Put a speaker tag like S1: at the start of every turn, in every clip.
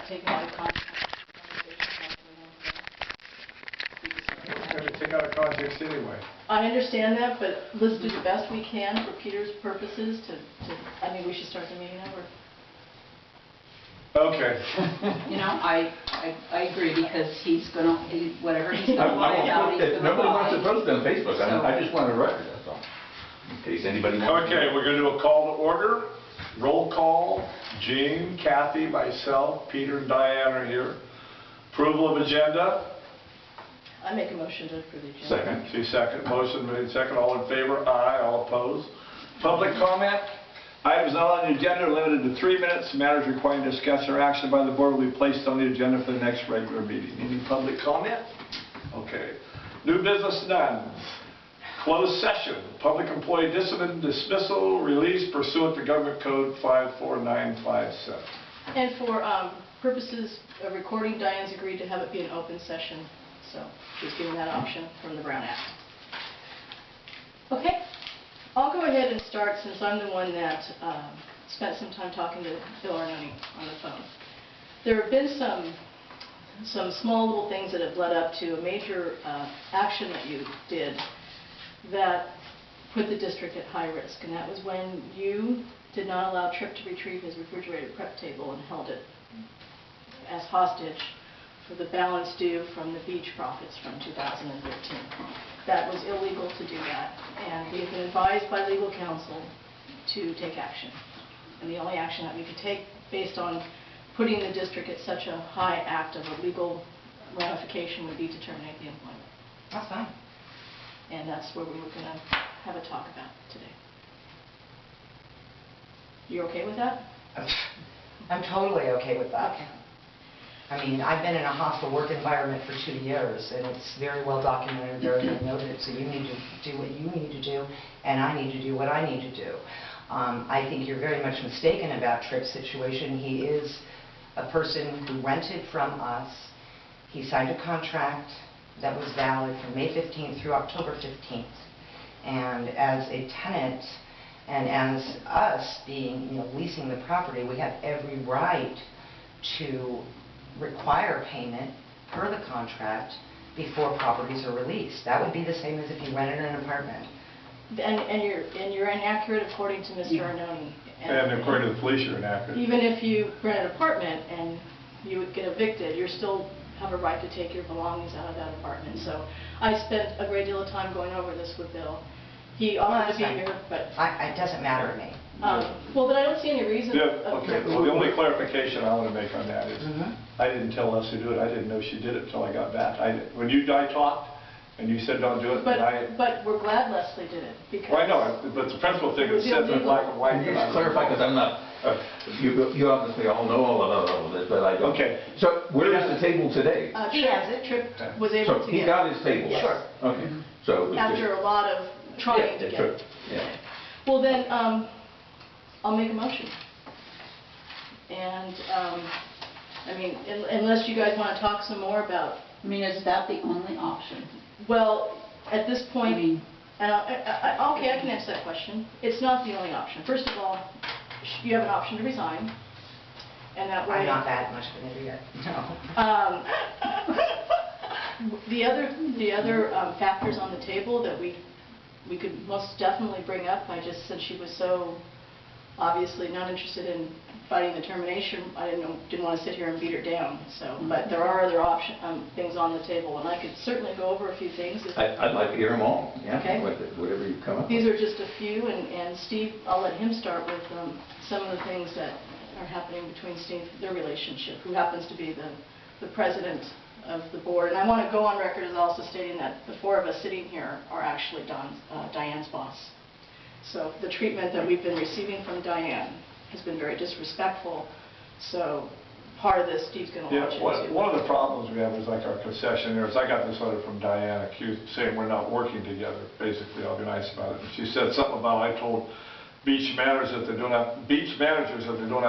S1: taking out of context.
S2: It's going to take out of context anyway.
S1: I understand that, but let's do the best we can for Peter's purposes I mean, we should start the meeting over.
S2: Okay.
S3: You know, I agree, because he's gonna, whatever he's gonna lie about, he's gonna lie.
S4: Nobody wants to post it on Facebook.
S3: So-
S4: I just want a record, that's all. In case anybody wants to.
S2: Okay, we're going to do a call to order. Roll call. Jean, Kathy, myself, Peter, and Diane are here. Approval of agenda.
S1: I make a motion to approve the agenda.
S4: Second.
S2: See, second. Motion made second. All in favor? Aye. All opposed? Public comment. Items not on the agenda are limited to 3 minutes. Matters requiring discussion or action by the board will be placed on the agenda for the next regular meeting. Any public comment? Okay. New business, none. Closed session. Public employee dismissal, release pursuant to Government Code 54957.
S1: And for purposes of recording, Diane's agreed to have it be an open session. So she's given that option from the Brown Act. Okay. I'll go ahead and start, since I'm the one that spent some time talking to Bill Arnone on the phone. There have been some small little things that have led up to a major action that you did that put the district at high risk, and that was when you did not allow Tripp to retrieve his refrigerated prep table and held it as hostage for the balance due from the beach profits from 2013. That was illegal to do that, and we have been advised by legal counsel to take action. And the only action that we could take based on putting the district at such a high act of a legal ramification would be to terminate the employment.
S5: That's fine.
S1: And that's where we were going to have a talk about today. You okay with that?
S5: I'm totally okay with that.
S1: Okay.
S5: I mean, I've been in a hostile work environment for 2 years, and it's very well documented and very well noted, so you need to do what you need to do, and I need to do what I need to do. I think you're very much mistaken about Tripp's situation. He is a person who rented from us. He signed a contract that was valid from May 15th through October 15th. And as a tenant, and as us being, leasing the property, we have every right to require payment per the contract before properties are released. That would be the same as if you rented an apartment.
S1: And you're inaccurate according to Mr. Arnone.
S2: And according to the police, you're inaccurate.
S1: Even if you rent an apartment and you would get evicted, you still have a right to take your belongings out of that apartment. So I spent a great deal of time going over this with Bill. He offered to be here, but
S5: It doesn't matter to me.
S1: well, but I don't see any reason.
S2: Yeah, okay. Well, the only clarification I want to make on that is
S5: Mhm.
S2: I didn't tell Leslie to do it. I didn't know she did it until I got back. When you and I talked and you said don't do it,
S1: But we're glad Leslie did it because.
S2: Well, I know, but the principal thing
S1: It
S2: is
S1: was
S2: said in
S1: illegal.
S2: black and white.
S4: Can you just clarify, because I'm not, you obviously all know all of this, but I don't.
S2: Okay.
S4: So where is the table today?
S5: He has it.
S1: Tripp was able
S4: So
S1: to
S4: he
S1: get
S4: got
S1: it
S4: his table?
S5: Sure.
S4: Okay, so it was
S1: after
S4: just...
S1: a lot of trying to
S4: Yeah,
S1: get
S4: sure.
S1: it.
S4: Yeah.
S1: Well then, I'll make a motion. And, I mean, unless you guys want to talk some more about,
S3: I mean, is that the only option?
S1: well, at this point,
S3: I mean-
S1: and okay, I can answer that question. It's not the only option. First of all, you have an option to resign, and that way.
S5: I'm not that much of an idiot. No.
S1: The other factors on the table that we could most definitely bring up, since she was so obviously not interested in fighting the termination, I didn't want to sit here and beat her down. So, but there are other things on the table, and I could certainly go over a few things.
S4: I'd like to hear them all, yeah,
S1: Okay.
S4: whatever you come up with.
S1: These are just a few, and Steve, I'll let him start with some of the things that are happening between Steve, their relationship, who happens to be the president of the board. And I want to go on record as also stating that the four of us sitting here are actually Diane's boss. So the treatment that we've been receiving from Diane has been very disrespectful. So part of this Steve's going to watch into.
S2: One of the problems we have is like our concessionaires. I got this letter from Diane saying we're not working together. Basically, I'll be nice about it. And she said something about I told beach managers that they don't have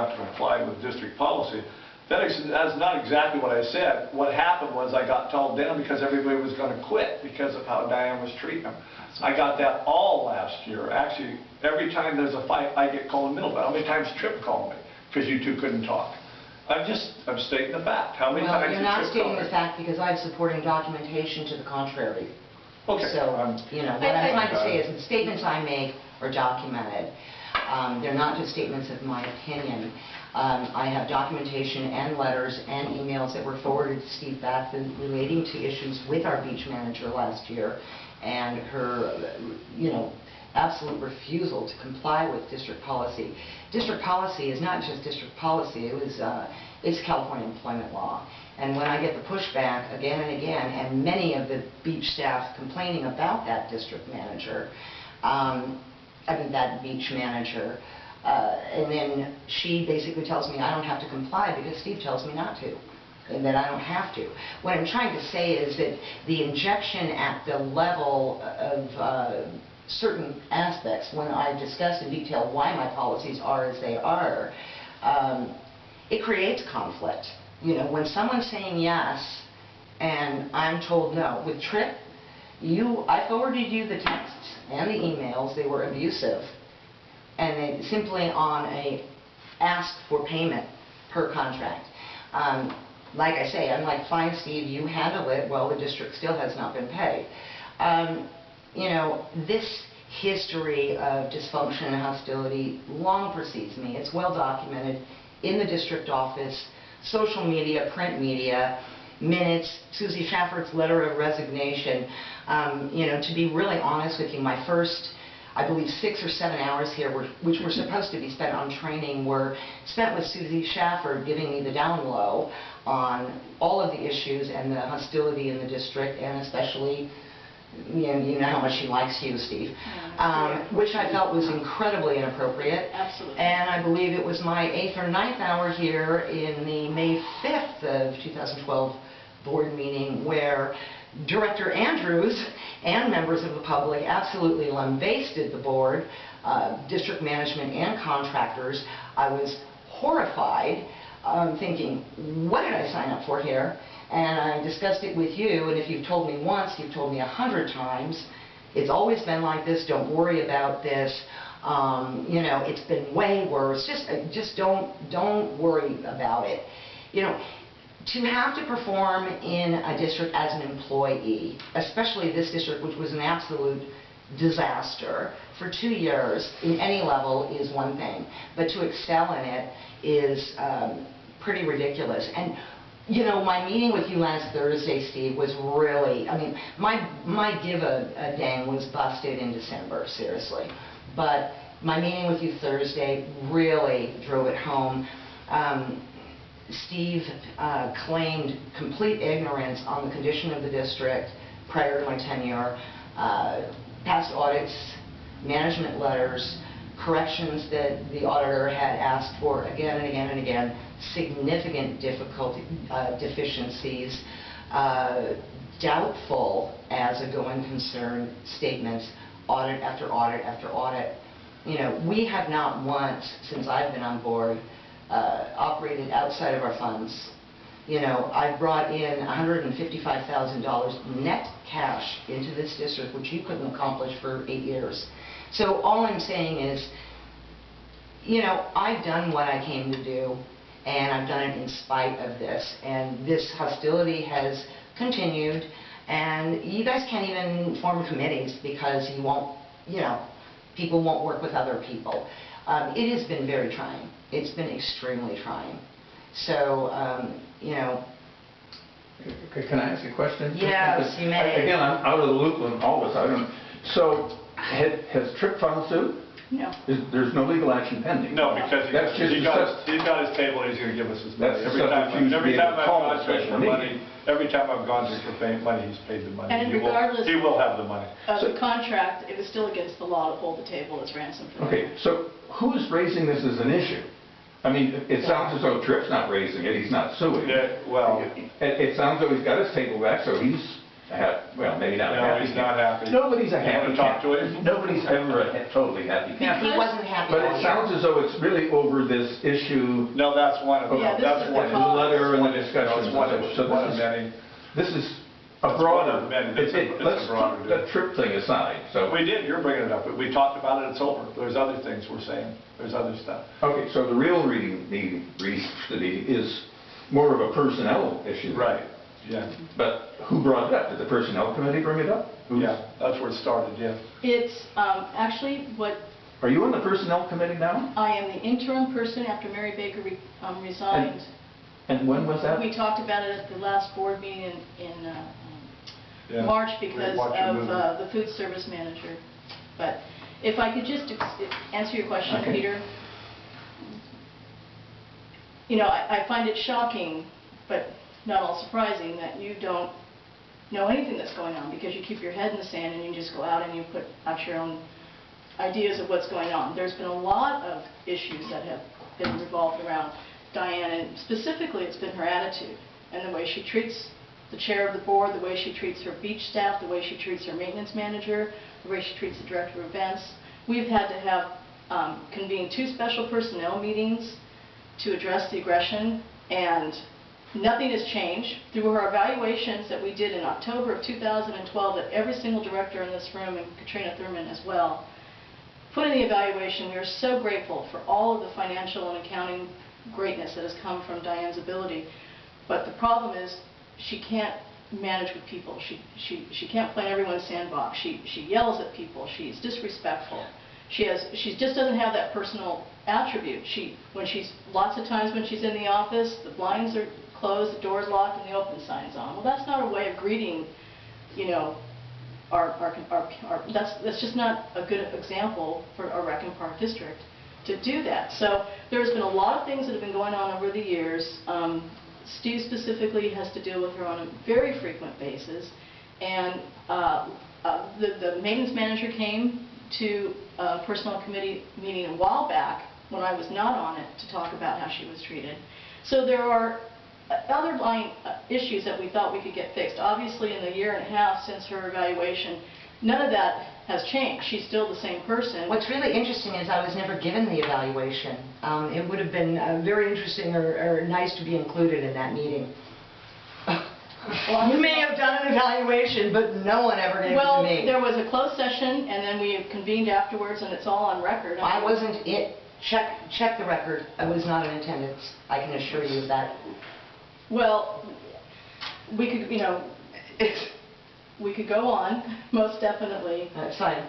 S2: to comply with district policy. That's not exactly what I said. What happened was I got told down because everybody was going to quit because of how Diane was treating them. I got that all last year. Actually, every time there's a fight, I get called in the middle. How many times Tripp called me because you two couldn't talk? I'm stating the fact. How many
S5: Well,
S2: times
S5: you're
S2: did
S5: not
S2: Trip
S5: stating
S2: tell
S5: the
S2: me?
S5: fact because I have supporting documentation to the contrary.
S2: Okay.
S5: So,
S2: I'm-
S5: what I'm trying to say is the statements I make are documented. They're not just statements of my opinion. I have documentation and letters and emails that were forwarded to Steve Batson relating to issues with our beach manager last year and her, absolute refusal to comply with district policy. District policy is not just district policy, it's California employment law. And when I get the pushback again and again, and many of the beach staff complaining about that district manager, that beach manager, and then she basically tells me I don't have to comply because Steve tells me not to, and that I don't have to. What I'm trying to say is that the injection at the level of certain aspects, when I discuss in detail why my policies are as they are, it creates conflict. When someone's saying yes and I'm told no. With Tripp, I forwarded you the texts and the emails. They were abusive, and they simply on a ask for payment per contract. Like I say, I'm like, fine, Steve, you handle it. Well, the district still has not been paid. This history of dysfunction and hostility long precedes me. It's well documented in the district office, social media, print media, minutes, Susie Shafford's letter of resignation. To be really honest with you, my first, I believe, 6 or 7 hours here, which were supposed to be spent on training, were spent with Susie Shafford giving me the down low on all of the issues and the hostility in the district, and especially, you know how much she likes you, Steve, which I felt was incredibly inappropriate.
S1: Absolutely.
S5: And I believe it was my 8th or 9th hour here in the May 5th of 2012 board meeting where Director Andrews and members of the public absolutely lambasted the board, district management and contractors. I was horrified, thinking, what did I sign up for here? And I discussed it with you, and if you've told me once, you've told me 100 times. It's always been like this. Don't worry about this. It's been way worse. Just don't worry about it. To have to perform in a district as an employee, especially this district, which was an absolute disaster for 2 years in any level, is one thing, but to excel in it is pretty ridiculous. And my meeting with you last Thursday, Steve, was really, my give a dang was busted in December, seriously. But my meeting with you Thursday really drove it home. Steve claimed complete ignorance on the condition of the district prior to my tenure, past audits, management letters, corrections that the auditor had asked for again and again and again, significant deficiencies, doubtful as a going concern statements, audit after audit after audit. We have not once, since I've been on board, operated outside of our funds. I brought in $155,000 net cash into this district, which you couldn't accomplish for 8 years. So all I'm saying is, I've done what I came to do, and I've done it in spite of this. And this hostility has continued, and you guys can't even form committees because you won't, people won't work with other people. It has been very trying. It's been extremely trying. So,
S4: Can I ask a question?
S5: Yes, you may.
S4: Again, I'm out of the loop on all this. So, has Tripp filed suit?
S1: No.
S4: There's no legal action pending?
S2: No, because
S4: That's just
S2: he's got his table, he's going to give us his money.
S4: That's the subterfuge to be able to call a special meeting.
S2: Every time I've gone to for money, he's paid the money.
S1: And
S2: He will-
S1: regardless-
S2: He will have the money.
S1: The contract, it was still against the law to hold the table as ransom for
S4: Okay, so who's raising this as an issue? It sounds as though Tripp's not raising it, he's not suing.
S2: Yeah, well-
S4: It sounds as though he's got his table back, so he's, maybe not
S2: No,
S4: happy.
S2: he's not happy.
S4: Nobody's a
S2: You
S4: happy
S2: wanna talk to
S4: camper.
S2: him?
S4: Nobody's ever a totally happy camper.
S5: He wasn't happy
S4: But
S5: all
S4: it
S5: year.
S4: sounds as though it's really over this issue,
S2: No, that's one of them.
S1: Yeah, this
S2: That's
S1: is
S2: one
S1: the
S2: of
S4: the
S1: cause.
S4: letter and the
S2: That's
S4: discussions.
S2: one of
S4: So
S2: one of
S4: this is-
S2: many.
S4: This is a
S2: That's
S4: broader,
S2: one of many. It's a
S4: let's
S2: broader
S4: put
S2: deal.
S4: the Tripp thing aside, so.
S2: We did, you're bringing it up. We talked about it, it's over. There's other things we're saying. There's other stuff.
S4: Okay, so the real reading, the is more of a personnel issue.
S2: Right, yeah,
S4: But who brought it up? Did the personnel committee bring it up?
S2: yeah, that's where it started, yeah.
S1: It's actually what,
S4: Are you on the personnel committee now?
S1: I am the interim person after Mary Baker resigned.
S4: And when was that?
S1: We talked about it at the last board meeting in
S2: Yeah.
S1: March
S2: We
S1: because
S2: watched your
S1: of
S2: movie.
S1: the food service manager. But if I could just answer your question,
S4: Okay.
S1: Peter. You know, I find it shocking, but not all surprising, that you don't know anything that's going on because you keep your head in the sand and you just go out and you put out your own ideas of what's going on. There's been a lot of issues that have been revolved around Diane, and specifically it's been her attitude and the way she treats the chair of the board, the way she treats her beach staff, the way she treats her maintenance manager, the way she treats the director of events. We've had to have convene 2 special personnel meetings to address the aggression, and nothing has changed. Through our evaluations that we did in October of 2012, that every single director in this room, and Katrina Thurman as well, put in the evaluation, we are so grateful for all of the financial and accounting greatness that has come from Diane's ability. But the problem is she can't manage with people. She can't play in everyone's sandbox. She yells at people. She's disrespectful. She just doesn't have that personal attribute. Lots of times when she's in the office, the blinds are closed, the door's locked, and the open sign's on. Well, that's not a way of greeting, you know, that's just not a good example for our Rec and Park District to do that. So there's been a lot of things that have been going on over the years. Steve specifically has to deal with her on a very frequent basis, and the maintenance manager came to a personnel committee meeting a while back when I was not on it to talk about how she was treated. So there are underlying issues that we thought we could get fixed. Obviously, in the year and a half since her evaluation, none of that has changed. She's still the same person.
S5: What's really interesting is I was never given the evaluation. It would have been very interesting or nice to be included in that meeting. You may have done an evaluation, but no one ever gave it to
S1: Well,
S5: me.
S1: there was a closed session, and then we convened afterwards, and it's all on record.
S5: I wasn't it. Check the record. I was not in attendance. I can assure you of that.
S1: Well, we could, you know, we could go on, most definitely.
S5: That's fine.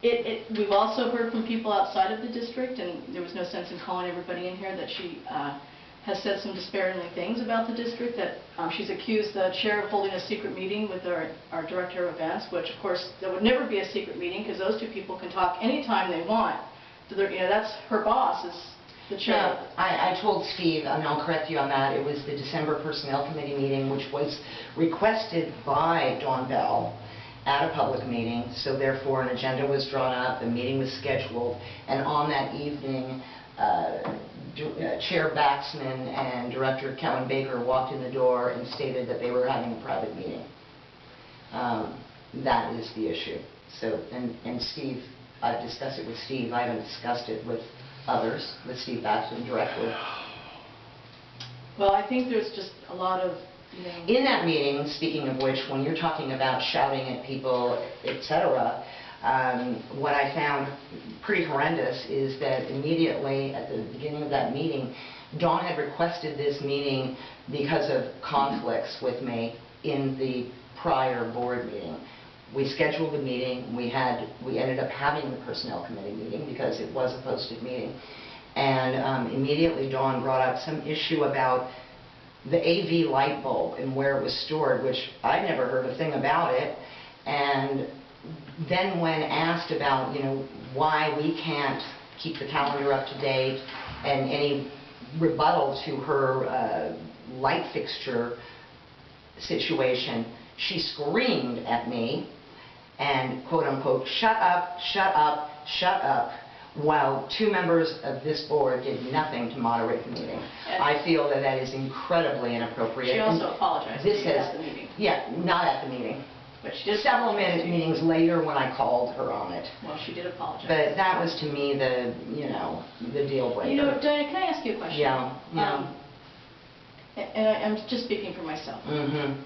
S1: We've also heard from people outside of the district, and there was no sense in calling everybody in here, that she has said some disparaging things about the district, that she's accused the chair of holding a secret meeting with our director of events, which of course there would never be a secret meeting because those 2 people can talk anytime they want. So you know, that's her boss, is the chair.
S5: Yeah, I told Steve, and I'll correct you on that, it was the December Personnel Committee meeting, which was requested by Dawn Bell at a public meeting, so therefore an agenda was drawn up, the meeting was scheduled, and on that evening, Chair Baxman and Director Kellen Baker walked in the door and stated that they were having a private meeting. That is the issue. So, and Steve, I've discussed it with Steve, I haven't discussed it with others, with Steve Baxman directly.
S1: Well, I think there's just a lot of, you know...
S5: In that meeting, speaking of which, when you're talking about shouting at people, etc., what I found pretty horrendous is that immediately at the beginning of that meeting, Dawn had requested this meeting because of conflicts with me in the prior board meeting. We scheduled the meeting, we ended up having the personnel committee meeting because it was a posted meeting, and immediately Dawn brought up some issue about the AV light bulb and where it was stored, which I'd never heard a thing about it. And then when asked about, you know, why we can't keep the calendar up to date, and any rebuttal to her light fixture situation, she screamed at me and quote unquote, shut up, shut up, shut up, while 2 members of this board did nothing to moderate the meeting. I feel that that is incredibly inappropriate.
S1: She also apologized at the meeting.
S5: Yeah, not at the meeting.
S1: But she did
S5: Several meetings later when I called her on it.
S1: Well, she did apologize.
S5: But that was to me the, you know, the deal breaker.
S1: You know, Diane, can I ask you a question?
S5: Yeah, yeah.
S1: And I'm just speaking for myself.
S5: Mm-hmm.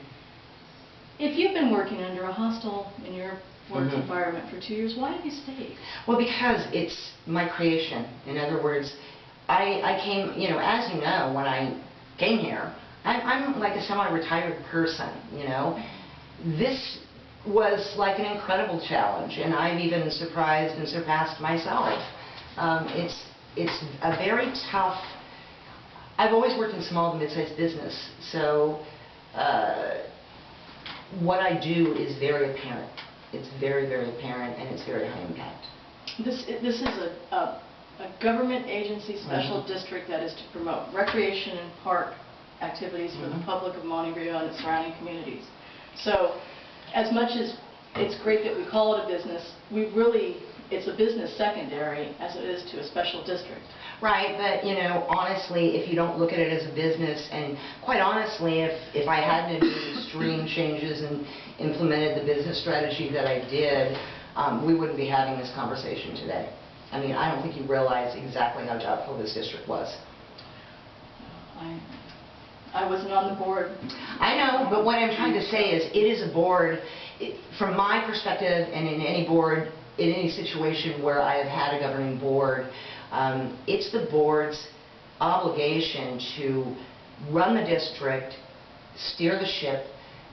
S1: If you've been working under a hostile in your work environment for 2 years, why have you stayed?
S5: Well, because it's my creation. In other words, I came, as you know, when I came here, I'm like a semi-retired person, This was like an incredible challenge, and I've even surprised and surpassed myself. It's a very tough. I've always worked in small to mid-sized business, so what I do is very apparent. It's very, very apparent, and it's very high impact.
S1: This is a government agency special district that is to promote recreation and park activities for the public of Monte Rio and its surrounding communities. So as much as it's great that we call it a business, it's a business secondary as it is to a special district.
S5: Right, but honestly, if you don't look at it as a business, and quite honestly, if I hadn't made extreme changes and implemented the business strategy that I did, we wouldn't be having this conversation today. I mean, I don't think you realize exactly how doubtful this district was.
S1: I wasn't on the board.
S5: I know, but what I'm trying to say is it is a board, from my perspective, and in any board, in any situation where I have had a governing board, it's the board's obligation to run the district, steer the ship,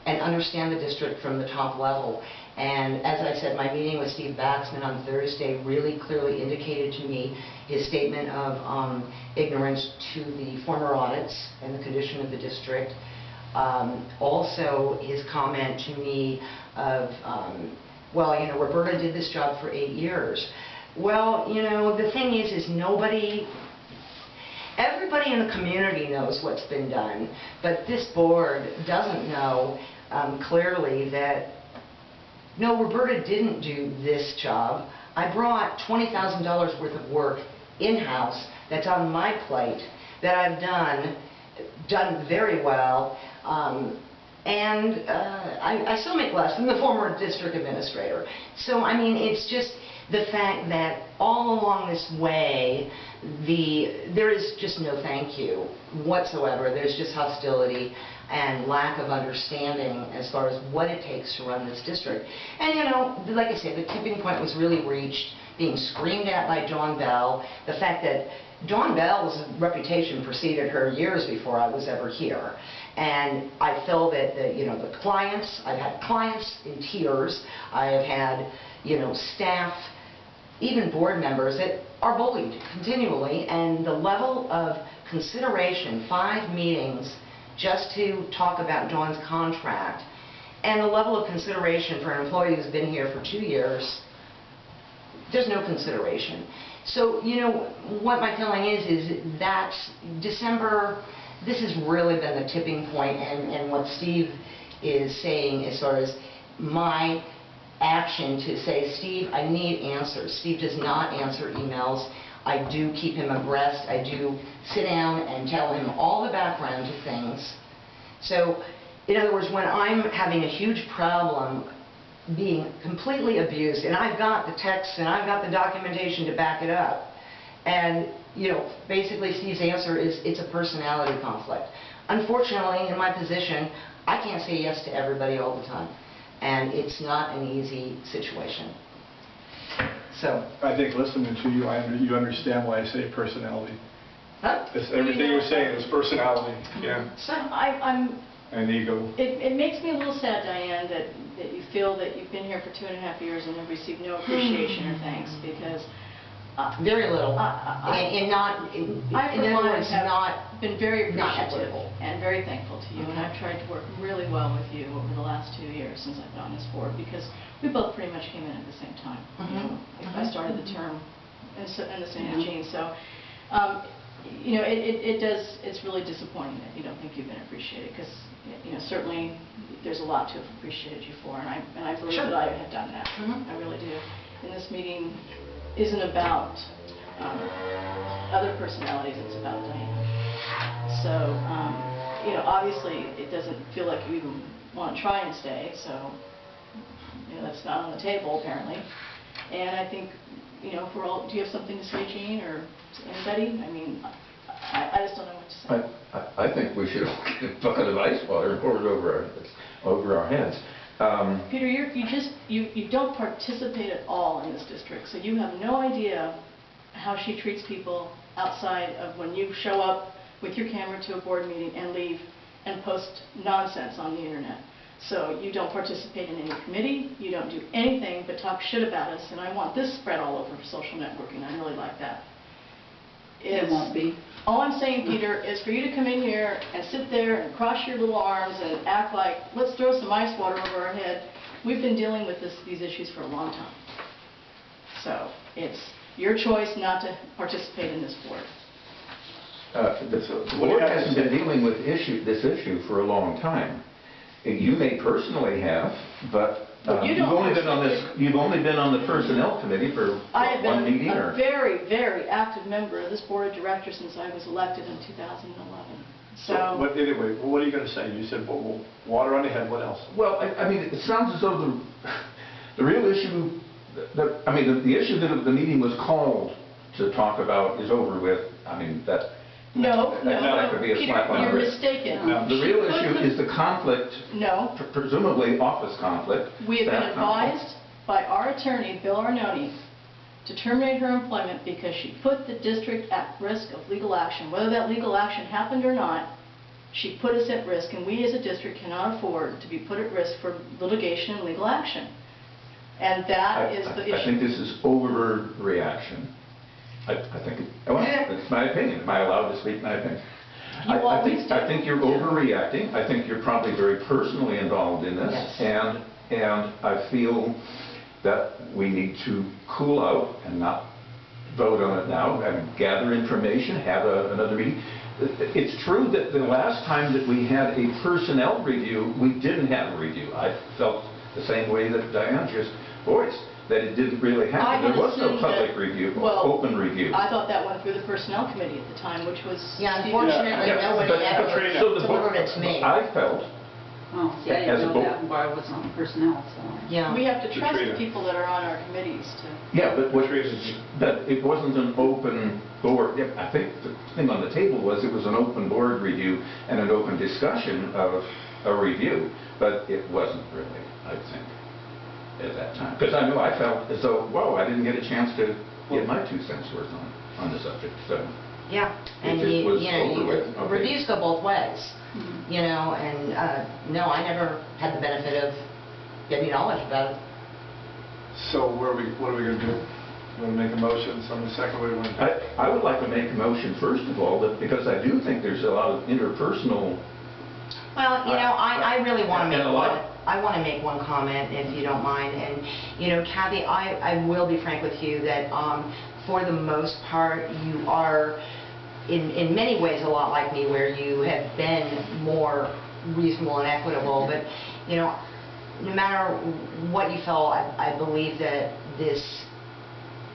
S5: and understand the district from the top level. And as I said, my meeting with Steve Baxman on Thursday really clearly indicated to me his statement of ignorance to the former audits and the condition of the district. Also, his comment to me of, well, Roberta did this job for 8 years. Well, the thing is everybody in the community knows what's been done, but this board doesn't know clearly that, no, Roberta didn't do this job. I brought $20,000 worth of work in-house that's on my plate that I've done very well, and I still make less than the former district administrator. So, I mean, it's just the fact that all along this way, there is just no thank you whatsoever. There's just hostility and lack of understanding as far as what it takes to run this district. And like I said, the tipping point was really reached, being screamed at by Dawn Bell. The fact that Dawn Bell's reputation preceded her years before I was ever here. And I feel that the clients, I've had clients in tears, I have had staff, even board members that are bullied continually, and the level of consideration, 5 meetings just to talk about Dawn's contract, and the level of consideration for an employee who's been here for 2 years, there's no consideration. So, what my feeling is that December, this has really been the tipping point, and what Steve is saying as far as my action to say, Steve, I need answers. Steve does not answer emails. I do keep him abreast. I do sit down and tell him all the background to things. So, in other words, when I'm having a huge problem being completely abused, and I've got the texts and I've got the documentation to back it up, and basically Steve's answer is it's a personality conflict. Unfortunately, in my position, I can't say yes to everybody all the time, and it's not an easy situation. So
S2: I think listening to you, you understand why I say personality.
S5: huh?
S2: Everything you're saying is personality, yeah,
S1: So I'm
S2: and ego.
S1: It makes me a little sad, Diane, that you feel that you've been here for 2.5 years and have received no appreciation or thanks, because
S5: very little.
S1: I, for
S5: in other
S1: one,
S5: words,
S1: have
S5: not
S1: been very
S5: not
S1: appreciative
S5: equitable.
S1: and very thankful to you, and I've tried to work really well with you over the last 2 years since I've been on this board, because we both pretty much came in at the same time. I started the term in the same with Jean, so it's really disappointing that you don't think you've been appreciated, because certainly there's a lot to have appreciated you for, and I believe that I have done that. I really do. And this meeting isn't about other personalities, it's about Diane. So, obviously it doesn't feel like you even want to try and stay, so that's not on the table apparently. And I think, if we're all, do you have something to say, Jean, or anybody? I mean, I just don't know what to say.
S4: I think we should all get a bucket of ice water and pour it over our heads.
S1: Peter, you don't participate at all in this district, so you have no idea how she treats people, outside of when you show up with your camera to a board meeting and leave and post nonsense on the internet. So you don't participate in any committee, you don't do anything but talk shit about us, and I want this spread all over social networking. I really like that.
S3: It won't be.
S1: All I'm saying, Peter, is for you to come in here and sit there and cross your little arms and act like, let's throw some ice water over our head. We've been dealing with these issues for a long time. So it's your choice not to participate in this board.
S4: The board hasn't been dealing with this issue for a long time. You may personally have, but you've only been on the personnel committee for one meeting.
S1: I have been a very, very active member of this board of directors since I was elected in 2011.
S2: But anyway, what are you going to say? You said water on the head. What else?
S4: Well, I mean, it sounds as though the real issue, the issue that the meeting was called to talk about is over with. I mean, that.
S1: No,
S4: that could be a slap on the
S1: you're
S4: wrist.
S1: mistaken.
S2: No.
S4: The real issue is the conflict.
S1: No.
S4: Presumably office conflict.
S1: We have been
S4: staff conflict.
S1: advised by our attorney, Bill Arnone, to terminate her employment because she put the district at risk of legal action. Whether that legal action happened or not, she put us at risk, and we as a district cannot afford to be put at risk for litigation and legal action. And that is the issue.
S4: I think this is overreaction. I think it's my opinion. Am I allowed to speak my opinion? I think you're overreacting. I think you're probably very personally involved in this.
S5: Yes.
S4: And I feel that we need to cool out and not vote on it now, and gather information, have another meeting. It's true that the last time that we had a personnel review, we didn't have a review. I felt the same way that Diane just voiced, that it didn't really happen. There was no public review, open review.
S1: I thought that went through the personnel committee at the time, which was...
S5: Yeah, unfortunately, nobody ever delivered it to me.
S4: I felt...
S3: Oh, see, I didn't know that while I was on personnel, so...
S5: Yeah.
S1: We have to trust the people that are on our committees to...
S4: Yeah, but that it wasn't an open board. I think the thing on the table was it was an open board review and an open discussion of a review, but it wasn't really, I think, at that time. Because I knew I felt as though, whoa, I didn't get a chance to get my 2 cents worth on the subject. So
S5: yeah, and reviews go both ways, you know, and no, I never had the benefit of getting knowledge about it.
S2: So what are we going to do? You want to make a motion? Someone second? What do you want to do?
S4: I would like to make a motion, first of all, that because I do think there's a lot of interpersonal...
S5: Well, you know, I really want to make one. I want to make one comment, if you don't mind. And, you know, Kathy, I will be frank with you that for the most part, you are, in many ways, a lot like me, where you have been more reasonable and equitable. But, you know, no matter what you felt, I believe that this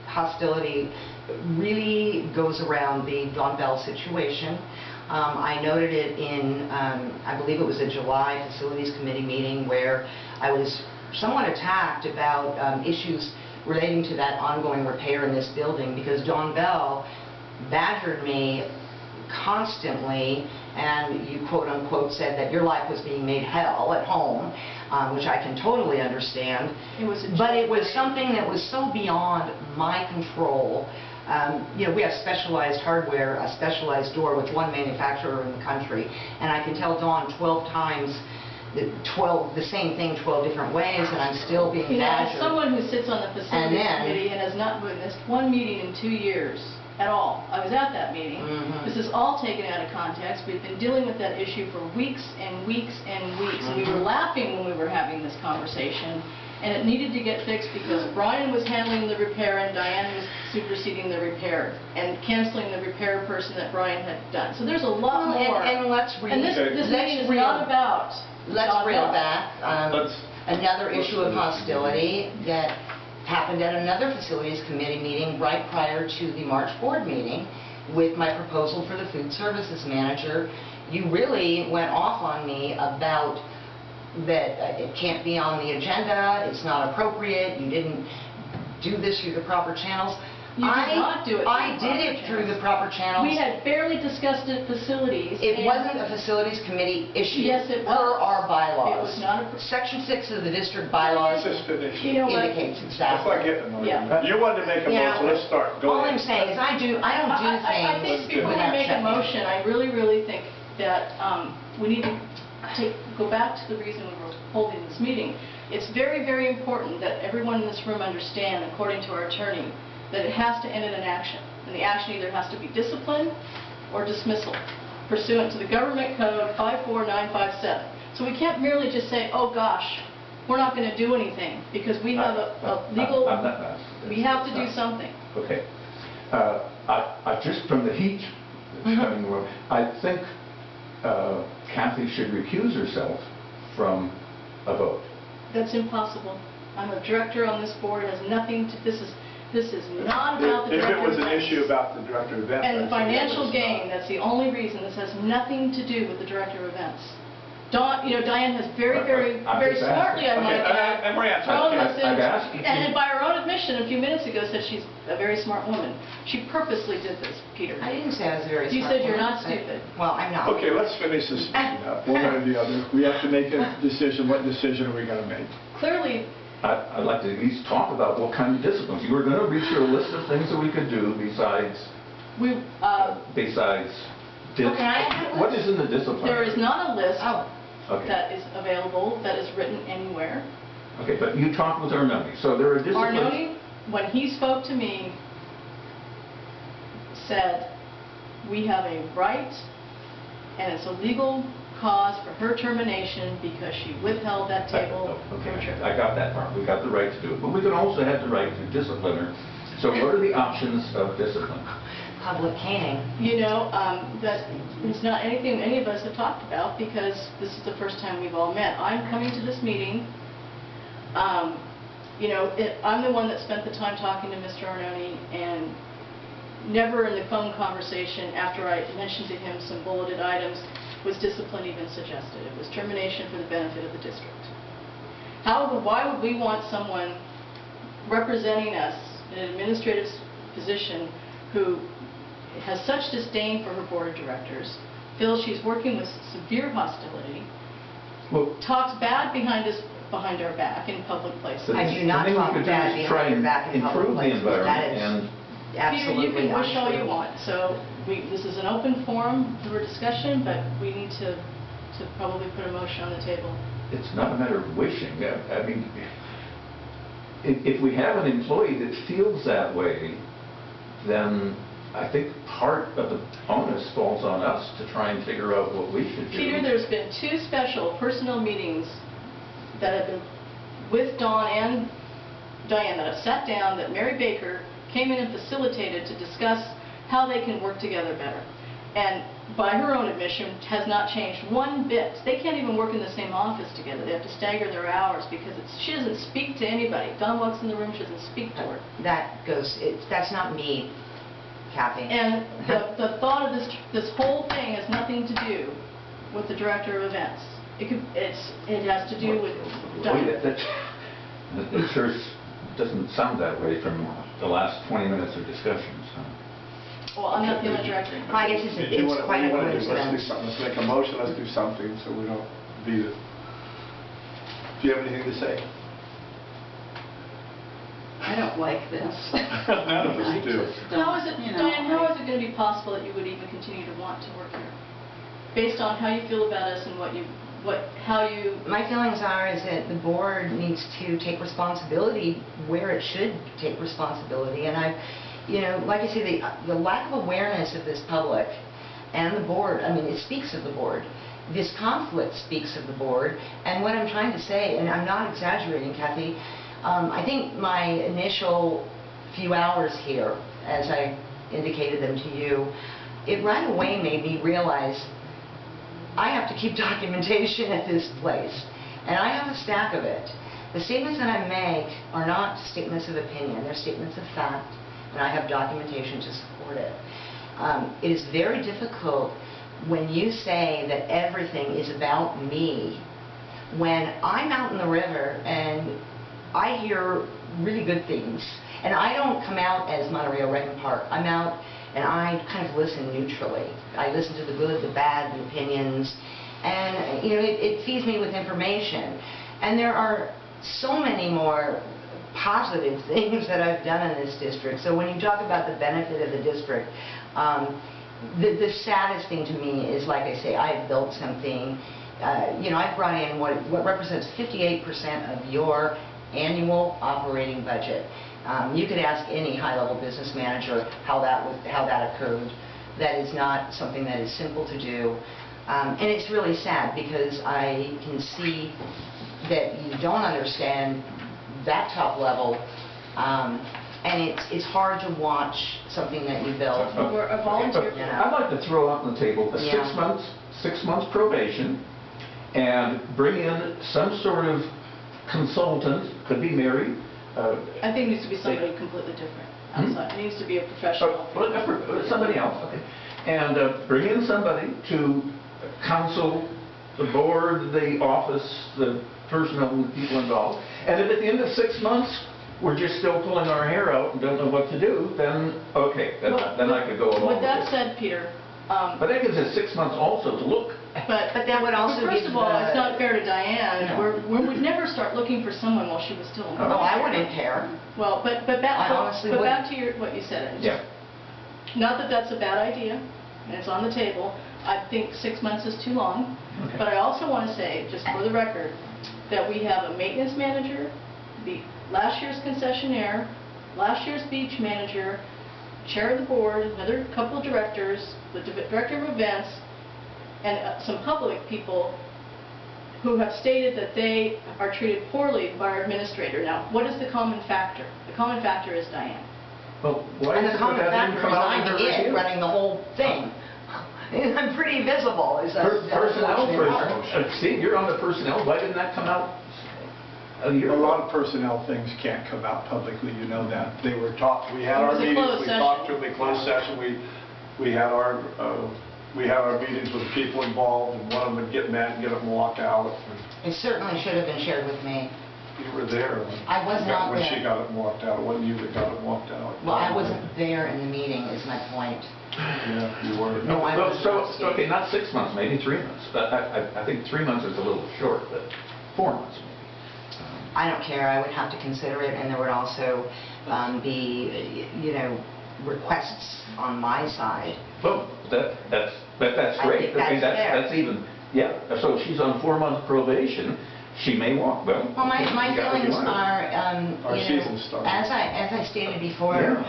S5: hostility really goes around the Don Bell situation. I noted it in, I believe it was a July Facilities Committee meeting where I was somewhat attacked about issues relating to that ongoing repair in this building, because Don Bell badgered me constantly, and you quote-unquote said that your life was being made hell at home, which I can totally understand. But it was something that was so beyond my control. You know, we have specialized hardware, a specialized door with one manufacturer in the country, and I can tell Dawn 12 times the same thing 12 different ways, and I'm still being badgered.
S1: As someone who sits on the facilities committee and has not witnessed one meeting in 2 years at all, I was at that meeting. This is all taken out of context. We've been dealing with that issue for weeks and weeks and weeks. We were laughing when we were having this conversation, and it needed to get fixed because Brian was handling the repair and Diane was superseding the repair and canceling the repair person that Brian had done. So there's a lot more.
S5: And let's
S1: And this meeting is not about...
S5: Let's reel back. Another issue of hostility that happened at another Facilities Committee meeting right prior to the March board meeting with my proposal for the food services manager. You really went off on me about that it can't be on the agenda, it's not appropriate, you didn't do this through the proper channels.
S1: You did not do it.
S5: I did it through the proper channels.
S1: We had barely discussed it facilities.
S5: It
S1: and-
S5: wasn't a facilities committee issue.
S1: Yes, it was.
S5: Per our bylaws.
S1: It was not a-
S5: Section 6 of the district bylaws
S2: Let's just finish.
S1: You know what?
S5: indicates
S2: Let's
S5: exactly.
S2: not get in the
S1: Yeah.
S2: motion. You wanted to make a
S5: Yeah.
S2: motion, let's start. Go
S5: All
S2: ahead.
S5: I'm saying is I don't do
S1: I
S5: things
S1: think before we
S5: without
S1: make a
S5: checking.
S1: motion, I really think that we need to go back to the reason we were holding this meeting. It's very important that everyone in this room understand, according to our attorney, that it has to end in an action. And the action either has to be discipline or dismissal, pursuant to the Government Code 54957. So we can't merely just say, oh gosh, we're not going to do anything, because we have a legal,
S4: I'm not-
S1: we have to do something.
S4: Okay. I just, from the heat that's coming the room, I think Kathy should recuse herself from a vote.
S1: That's impossible. I'm a director on this board, it has nothing to, this is not about the
S2: If
S1: director
S2: it was
S1: of
S2: an
S1: events.
S2: issue about the director of events.
S1: And the
S2: I'd say that
S1: financial
S2: was
S1: gain,
S2: not.
S1: that's the only reason. This has nothing to do with the director of events. Diane has very
S4: I'm just
S1: smartly, I
S2: asking.
S1: might
S2: Okay,
S1: add,
S2: and we're answering.
S1: thrown
S2: Okay,
S1: us
S4: I've asked
S1: in,
S4: you.
S1: and by her own admission a few minutes ago said she's a very smart woman. She purposely did this, Peter.
S5: I didn't say I was very
S1: You
S5: smart.
S1: said you're
S5: woman.
S1: not stupid.
S5: Well, I'm not.
S2: Okay, let's finish this meeting up, one way or the other. We have to make a decision. What decision are we going to make?
S1: Clearly,
S4: I'd like to at least talk about what kind of disciplines. You were going to reach your list of things that we could do besides
S1: we,
S5: Okay, I have a
S4: what
S5: list.
S4: is in the discipline?
S1: there is not a list
S5: Oh,
S4: Okay.
S1: that is available, that is written anywhere.
S4: Okay, but you talked with Arnone, so there are disciplines.
S1: Arnone, when he spoke to me, said, we have a right, and it's a legal cause for her termination because she withheld that table from a
S4: Okay,
S1: trip.
S4: I got that part. We got the right to do it, but we could also have the right to discipline her. So what are the options of discipline?
S5: public caning.
S1: You know, that is not anything any of us have talked about because this is the first time we've all met. I'm coming to this meeting. You know, I'm the one that spent the time talking to Mr. Arnone, and never in the phone conversation after I mentioned to him some bulleted items was discipline even suggested. It was termination for the benefit of the district. Why would we want someone representing us in an administrative position who has such disdain for her board of directors, feels she's working with severe hostility,
S4: Well,
S1: talks bad behind our back in public places?
S5: I do not
S4: the thing we
S5: talk
S4: could do
S5: bad
S4: is try
S5: behind your
S4: and
S5: back in public
S4: improve the
S5: places. That
S4: environment
S5: is
S4: and
S1: Peter, you
S5: absolutely
S1: can wish all you
S5: untrue.
S1: want, so this is an open forum for discussion, but we need to probably put a motion on the table.
S4: it's not a matter of wishing. I mean, if we have an employee that feels that way, then I think part of the onus falls on us to try and figure out what we should do.
S1: Peter, there's been 2 special personnel meetings that have been with Dawn and Diane that have sat down, that Mary Baker came in and facilitated to discuss how they can work together better. And by her own admission, has not changed one bit. They can't even work in the same office together. They have to stagger their hours because she doesn't speak to anybody. Dawn walks in the room, she doesn't speak to her.
S5: That's not me, Kathy.
S1: And the thought of this whole thing has nothing to do with the director of events. It has to do with Diane.
S4: That sure doesn't sound that way from the last 20 minutes of discussion. So.
S1: Well, I'm not the only director.
S5: I guess it's quite a
S2: Let's do
S5: coincidence.
S2: something. Let's make a motion, let's do something so we don't beat it. Do you have anything to say?
S3: I don't like this.
S2: None of us do.
S1: How is it, Diane, how is it going to be possible that you would even continue to want to work here? Based on how you feel about us and how you...
S5: My feelings are is that the board needs to take responsibility where it should take responsibility. And like I say, the lack of awareness of this public and the board, I mean, it speaks of the board. This conflict speaks of the board. And what I'm trying to say, and I'm not exaggerating, Kathy, I think my initial few hours here, as I indicated them to you, it right away made me realize I have to keep documentation at this place. And I have a stack of it. The statements that I make are not statements of opinion, they're statements of fact. And I have documentation to support it. It is very difficult when you say that everything is about me, when I'm out in the river and I hear really good things. And I don't come out as Monte Rio Regnum Park. I'm out and I kind of listen neutrally. I listen to the good, the bad, the opinions, and it feeds me with information. And there are so many more positive things that I've done in this district. So when you talk about the benefit of the district, the saddest thing to me is, like I say, I've built something. I've brought in what represents 58% of your annual operating budget. You could ask any high-level business manager how that occurred. That is not something that is simple to do. And it's really sad because I can see that you don't understand that top level, and it's hard to watch something that you built.
S1: We're a volunteer.
S4: I'd like to throw out on the table a
S5: Yeah.
S4: 6 months probation, and bring in some sort of consultant, could be Mary.
S1: I think it needs to be somebody completely different outside. It needs to be a professional.
S4: Somebody else, okay. And bring in somebody to counsel the board, the office, the personnel, and the people involved. And if at the end of 6 months, we're just still pulling our hair out and don't know what to do, then, okay, then I could go along
S1: With
S4: with
S1: that
S4: it.
S1: said, Peter,
S4: But that gives us 6 months also to look.
S1: but
S5: that would also
S1: first
S5: give
S1: of all,
S5: the-
S1: it's not fair to Diane.
S5: No.
S1: We'd never start looking for someone while she was still in.
S5: Oh, I wouldn't care.
S1: Well, but
S5: I honestly
S1: back to what you said.
S4: Yeah.
S1: Not that that's a bad idea, and it's on the table. I think 6 months is too long.
S4: Okay.
S1: But I also want to say, just for the record, that we have a maintenance manager, last year's concessionaire, last year's beach manager, chair of the board, another couple of directors, the director of events, and some public people who have stated that they are treated poorly by our administrator. Now, what is the common factor? The common factor is Diane.
S4: Well, why
S5: And
S4: is
S5: the
S4: it
S5: common
S4: that that didn't
S5: factor
S4: come
S5: is
S4: out in
S5: I'm
S4: her
S5: it
S4: review?
S5: running the whole thing. I'm pretty visible.
S4: Personnel person, Steve, you're on the personnel, why didn't that come out a year
S6: A
S4: ago?
S6: lot of personnel things can't come out publicly, you know that. They were talked, we had
S1: It
S6: our
S1: was a
S6: meetings,
S1: closed
S6: we
S1: session.
S6: talked to them in closed session, we had our meetings with the people involved, and one of them would get mad and get up and walk out.
S5: It certainly should have been shared with me.
S6: You were there
S5: I was not
S6: when she
S5: there.
S6: got up and walked out. It wasn't you that got up and walked out.
S5: Well, I wasn't there in the meeting, is my point.
S6: Yeah, you were.
S5: No, I was not, Steve.
S4: Okay, not 6 months, maybe 3 months. But I think 3 months is a little short, but 4 months maybe.
S5: I don't care, I would have to consider it, and there would also be, requests on my side.
S4: Well, that's
S5: I
S4: great.
S5: think
S4: I mean,
S5: that's fair.
S4: that's even, yeah. So she's on 4-month probation. She may walk, well.
S5: Well, my
S4: you got what you
S5: feelings
S4: wanted.
S5: are,
S6: Our season started.
S5: as I stated before,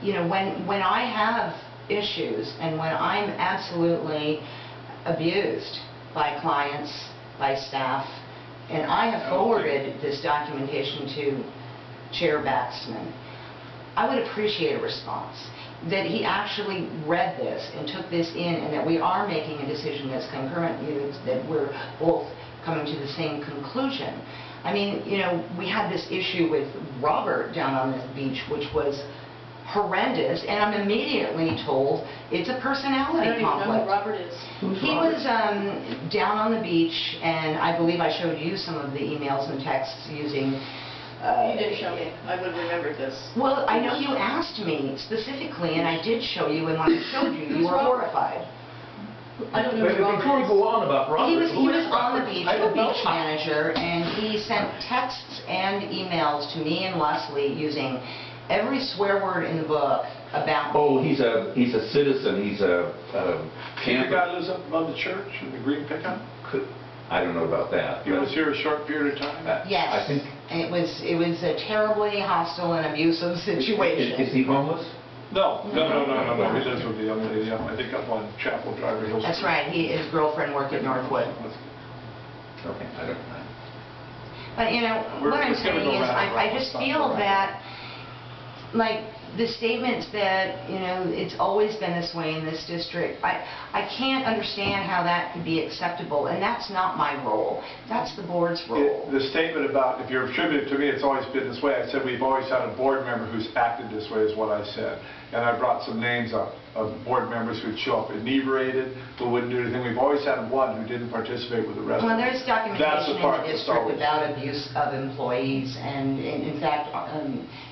S4: Yeah.
S5: when I have issues and when I'm absolutely abused by clients, by staff, and I have forwarded this documentation to Chair Baxman, I would appreciate a response, that he actually read this and took this in, and that we are making a decision that's concurrent, that we're both coming to the same conclusion. I mean, we had this issue with Robert down on this beach, which was horrendous, and I'm immediately told it's a
S1: I don't
S5: personality
S1: even know
S5: conflict.
S1: who Robert is.
S4: Who's
S5: He
S4: Robert?
S5: was down on the beach, and I believe I showed you some of the emails and texts using...
S1: You did show me. I would remember this.
S5: Well, I know you asked me specifically, and I did show you, and when I showed you, you
S1: Who's
S5: were
S1: Robert?
S5: horrified.
S1: I don't know
S4: Wait,
S1: who
S4: before we
S1: Robert
S4: go
S1: is.
S4: on about Robert.
S5: He was
S4: who is
S5: on the
S4: Robert?
S5: beach,
S4: I
S5: the
S4: don't know.
S5: beach manager, and he sent texts and emails to me and Leslie using every swear word in the book about...
S4: Oh, he's a citizen, he's a
S6: The
S4: camper.
S6: guy lives up above the church in the green pickup?
S4: I don't know about that.
S6: He was here a short period of time?
S5: Yes,
S4: I think,
S5: and it was a terribly hostile and abusive situation.
S4: is he homeless?
S6: No. He lives with the young lady, I think up on Chapel Drive. or Hill
S5: That's
S6: Street.
S5: right, his girlfriend worked at Northwood.
S4: Okay, I don't know.
S5: But,
S6: We're
S5: what I'm
S6: just gonna
S5: saying
S6: go
S5: is,
S6: round and
S5: I
S6: round.
S5: just
S6: Let's
S5: feel
S6: not go
S5: that, like, the statements that, you know, it's always been this way in this district, I can't understand how that could be acceptable, and that's not my role. That's the board's role.
S2: The statement about, if you're attributing to me, it's always been this way, I said we've always had a board member who's acted this way, is what I said. And I brought some names up of board members who'd show up inebriated, who wouldn't do anything. We've always had one who didn't participate with the rest of
S5: Well,
S2: them.
S5: there's documentation in the
S2: that's
S5: district
S2: always-
S5: about abuse of employees, and in fact,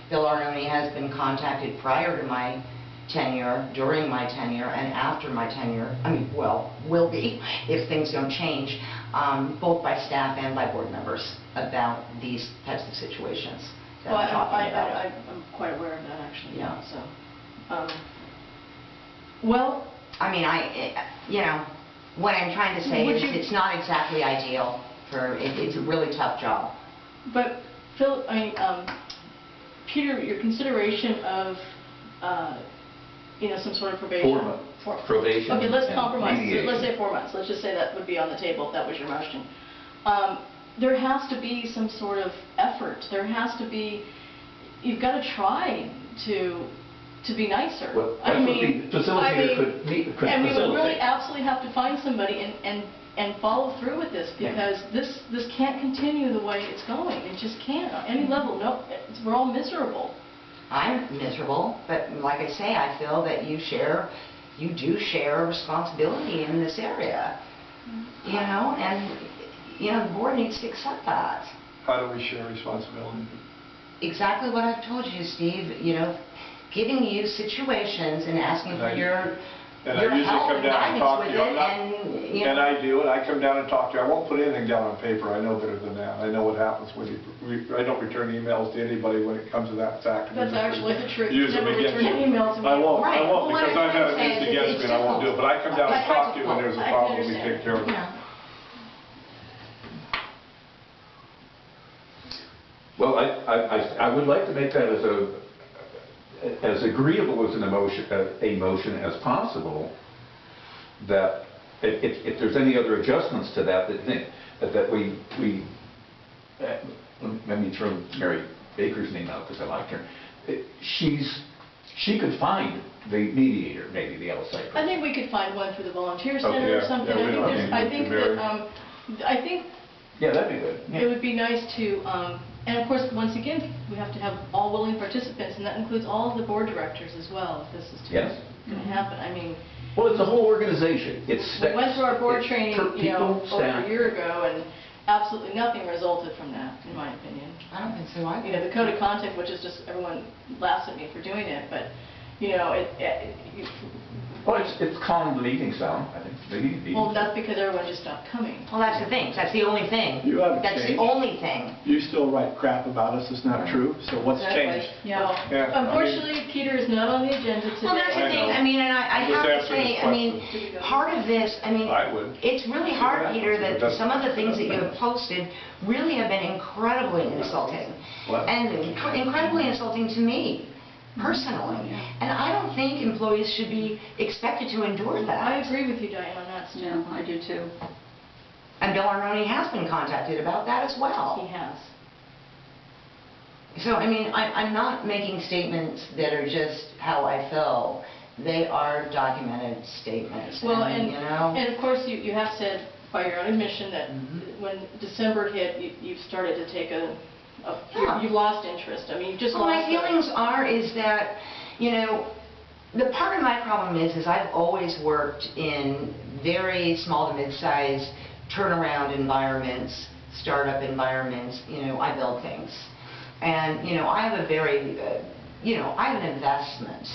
S5: Bill Arnone has been contacted prior to my tenure, during my tenure, and after my tenure, will be, if things don't change, both by staff and by board members about these types of situations that
S1: Well,
S5: I'm talking about.
S1: I'm quite aware of that, actually.
S5: Yeah.
S1: So, well,
S5: I mean, you know, what I'm trying to say
S1: Would
S5: is
S1: you-
S5: it's not exactly ideal it's a really tough job.
S1: but Phil, Peter, your consideration of, you know, some sort of probation.
S4: 4 months. Probation
S1: Okay, let's
S4: and
S1: compromise.
S4: mediation.
S1: Let's say 4 months. Let's just say that would be on the table if that was your motion. There has to be some sort of effort. There has to be, you've got to try to be nicer.
S4: Well, that's what the facilitator could
S1: and we would really
S4: facilitate.
S1: absolutely have to find somebody and follow through with this, because this can't continue the way it's going. It just can't on any level. No, we're all miserable.
S5: I'm miserable, but like I say, I feel that you do share a responsibility in this area. You know, and, you know, the board needs to accept that.
S2: How do we share responsibility?
S5: Exactly what I've told you, Steve, you know, giving you situations and asking for your
S2: And I usually
S5: help
S2: come
S5: and
S2: down and
S5: guidance
S2: talk to
S5: with
S2: you.
S5: it, and, you know.
S2: And I do, and I come down and talk to you. I won't put anything down on paper. I know better than that. I know what happens when I don't return emails to anybody when it comes to that fact.
S1: That's actually the truth.
S2: Use them
S1: Never
S2: against
S1: return
S2: you.
S1: an email to me.
S2: I won't,
S5: Right. Well, what
S2: because
S5: I'm
S2: I've had
S5: trying
S2: it
S5: to say
S2: used
S5: is
S2: against me and I won't do it. But I come down and
S5: It's
S2: talk to you when
S5: difficult.
S2: there's a
S1: I can
S2: problem, we
S1: understand.
S2: take care of it.
S5: Yeah.
S4: Well, I would like to make that as agreeable as a motion as possible, that if there's any other adjustments to that, that we let me throw Mary Baker's name out because I like her. She could find the mediator, maybe the LSI person.
S1: I think we could find one through the volunteer center
S2: Okay,
S1: or
S2: yeah,
S1: something.
S2: yeah, we don't need
S1: I
S2: to
S1: think
S2: vary.
S1: that, I think
S4: Yeah, that'd be good.
S1: it would be nice to, and of course, once again, we have to have all willing participants, and that includes all of the board directors as well, if this is going
S4: Yes.
S1: to happen. I mean,
S4: Well, it's a whole organization.
S1: we went through our board training, you know,
S4: people,
S1: over
S4: staff.
S1: a year ago, and absolutely nothing resulted from that, in my opinion.
S5: I don't think so either.
S1: You know, the code of conduct, which is just, everyone laughs at me for doing it, but, you know,
S4: Well, it's calmed the meetings down, I think.
S1: well, that's because everyone just stopped coming.
S5: Well, that's the thing. That's the only thing.
S6: You haven't
S5: That's the
S6: changed.
S5: only thing.
S6: You still write crap about us, it's not true, so what's
S1: Exactly.
S6: changed?
S1: Yeah.
S2: Yeah, I mean-
S1: Unfortunately, Peter is not on the agenda today.
S5: Well, that's the
S2: I
S5: thing.
S2: know.
S5: I mean, and I
S2: I'm just
S5: have to
S2: answering
S5: say,
S2: his
S5: I mean,
S1: question.
S5: part of this, I mean,
S2: I would.
S5: it's really hard, Peter, that
S2: That's-
S5: some of the things that you have posted really have been incredibly insulting.
S2: What?
S5: And incredibly insulting to me, personally. And I don't think employees should be expected to endure
S1: I
S5: that.
S1: agree with you, Diane, on that, Steve.
S3: No, I do too.
S5: And Bill Arnone has been contacted about that as
S1: He
S5: well.
S1: has.
S5: So, I mean, I'm not making statements that are just how I feel. They are documented statements.
S1: Well,
S5: and, you know.
S1: and of course, you have said by your own admission that when December hit, you've started to take
S5: Yeah.
S1: you've lost interest. I mean, you just
S5: Well,
S1: lost
S5: my feelings is that, you know, the part of my problem is I've always worked in very small to mid-sized turnaround environments, startup environments. You know, I build things. And, you know, I have a very, you know, I have an investment,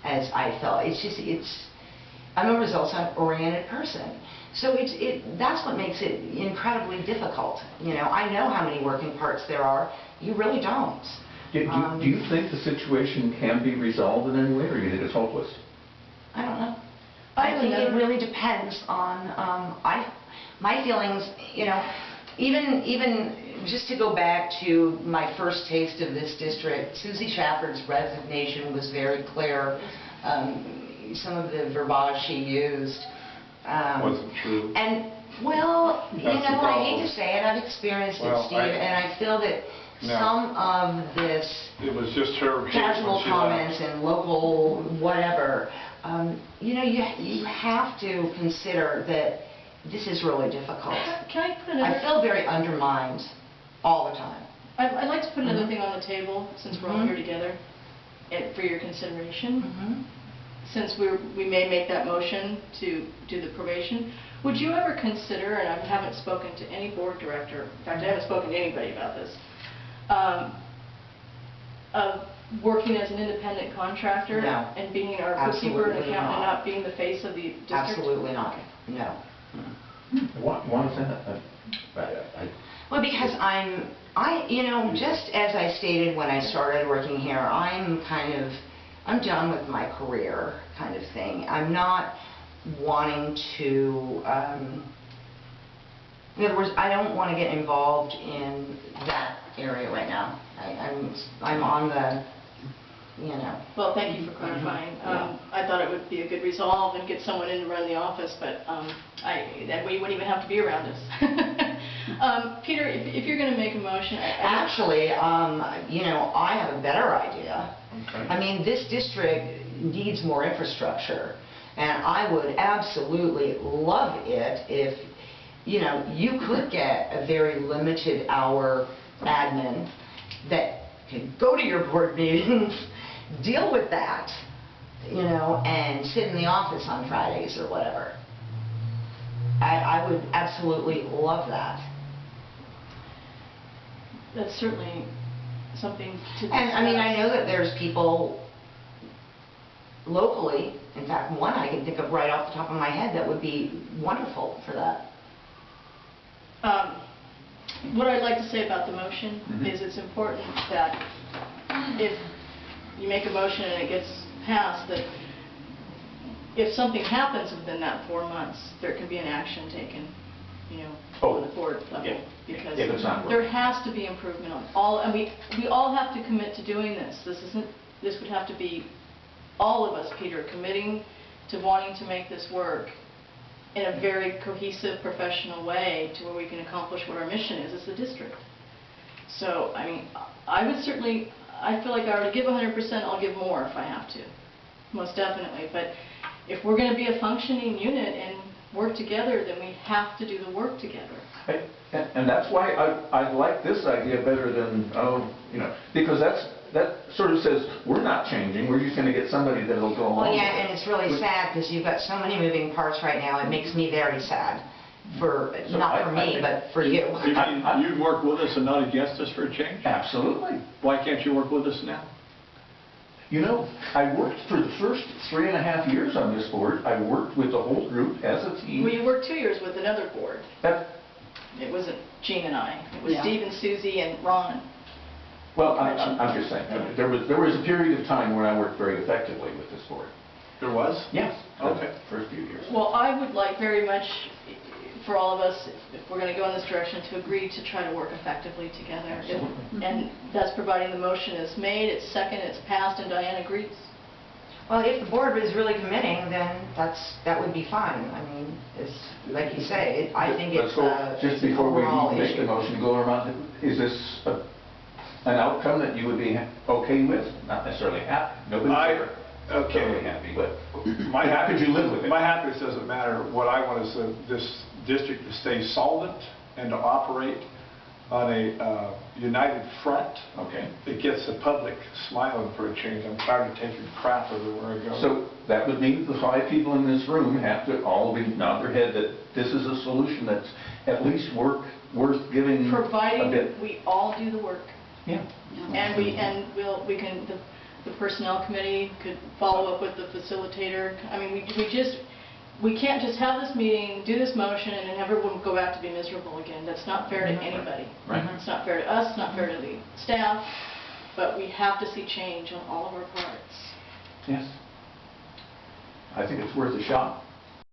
S5: as I felt. I'm a results-oriented person. So that's what makes it incredibly difficult. You know, I know how many working parts there are. You really don't.
S4: Do you think the situation can be resolved in any way, or do you think it's hopeless?
S5: I don't know.
S1: I
S5: I
S1: have
S5: think it
S1: another-
S5: really depends on, my feelings, you know, even just to go back to my first taste of this district, Susie Shafford's resignation was very clear. Some of the verbiage she used.
S2: Wasn't true.
S5: And, well, you
S2: That's the
S5: know, I hate
S2: problem.
S5: to say it, I've experienced it,
S2: Well,
S5: Steve, and I feel that
S2: No.
S5: some of this
S2: It was just her hate when
S5: casual
S2: she
S5: comments
S2: left.
S5: and local whatever, you know, you have to consider that this is really difficult.
S1: Can I put
S5: I
S1: another?
S5: feel very undermined all the time.
S1: I'd like to put another thing on the table, since we're all
S5: Mhm.
S1: here together, for your consideration.
S5: Mm-hmm.
S1: Since we may make that motion to do the probation, would you ever consider, and I haven't spoken to any board director, in fact, I haven't spoken to anybody about this, of working as an independent contractor?
S5: No.
S1: And being our bookkeeper and
S5: Absolutely
S1: accountant and
S5: not.
S1: not being the face of the district?
S5: Absolutely not, no.
S4: One thing,
S5: Well, because you know, just as I stated when I started working here, I'm done with my career kind of thing. I'm not wanting to, in other words, I don't want to get involved in that area right now. I'm on the, you know.
S1: Well, thank you for clarifying.
S5: Yeah.
S1: I thought it would be a good resolve and get someone in to run the office, but that way you wouldn't even have to be around us. Peter, if you're going to make a motion,
S5: Actually, you know, I have a better idea.
S2: Okay.
S5: I mean, this district needs more infrastructure, and I would absolutely love it if, you know, you could get a very limited hour admin that can go to your board meetings, deal with that, you know, and sit in the office on Fridays or whatever. I would absolutely love that.
S1: that's certainly something to discuss.
S5: And I mean, I know that there's people locally, in fact, one I can think of right off the top of my head that would be wonderful for that.
S1: What I'd like to say about the motion
S4: Mhm.
S1: is it's important that if you make a motion and it gets passed, that if something happens within that 4 months, there can be an action taken, you know,
S4: Oh,
S1: on the board level.
S4: yeah.
S1: Because
S4: If it's not
S1: there
S4: working.
S1: has to be improvement on all, and we all have to commit to doing this. This would have to be all of us, Peter, committing to wanting to make this work in a very cohesive, professional way to where we can accomplish what our mission is as a district. So, I mean, I would certainly, I feel like I were to give 100%, I'll give more if I have to, most definitely. But if we're going to be a functioning unit and work together, then we have to do the work together.
S4: And that's why I like this idea better than, you know, because that sort of says, we're not changing, we're just going to get somebody that'll go along
S5: Well,
S4: with
S5: yeah,
S4: it.
S5: and it's really sad because you've got so many moving parts right now. It makes me very sad for,
S4: So
S5: not
S4: I
S5: for me,
S4: think-
S5: but for you.
S6: You mean you'd work with us and not against us for a change?
S4: Absolutely.
S6: Why can't you work with us now?
S4: You know, I worked for the first 3.5 years on this board. I worked with the whole group as a team.
S1: We worked 2 years with another board.
S4: That,
S1: It wasn't Jean and I. It was
S5: Yeah.
S1: Steve and Susie and Ron.
S4: well, I'm just saying, there was a period of time when I worked very effectively with this board.
S6: There was?
S4: Yes.
S6: Okay.
S4: The first few years.
S1: Well, I would like very much for all of us, if we're going to go in this direction, to agree to try to work effectively together.
S4: Absolutely.
S1: And that's providing the motion is made, it's second, it's passed, and Diane agrees.
S5: Well, if the board was really committing, then that would be fine. I mean, it's, like you say, I think
S4: Let's
S5: it's
S4: go, just
S5: an
S4: before we
S5: overall
S4: make the
S5: issue.
S4: motion, go around, is this an outcome that you would be okay with? Not necessarily happy, nobody's ever
S6: okay.
S4: totally happy, but
S6: My
S4: how could you live with it?
S6: My happiness doesn't matter. What I want is this district to stay solvent and to operate on a united front.
S4: Okay.
S6: It gets the public smiling for a change. I'm tired of taking crap everywhere I go.
S4: So that would mean the 5 people in this room have to all be nod their head that this is a solution that's at least worth giving a
S1: Providing
S4: bit.
S1: we all do the work.
S4: Yeah.
S1: And we can, the personnel committee could follow up with the facilitator. I mean, we can't just have this meeting, do this motion, and then everyone go back to be miserable again. That's not fair to anybody.
S4: Right.
S1: It's not fair to us, it's not fair to the staff, but we have to see change on all of our parts.
S4: Yes. I think it's worth a shot.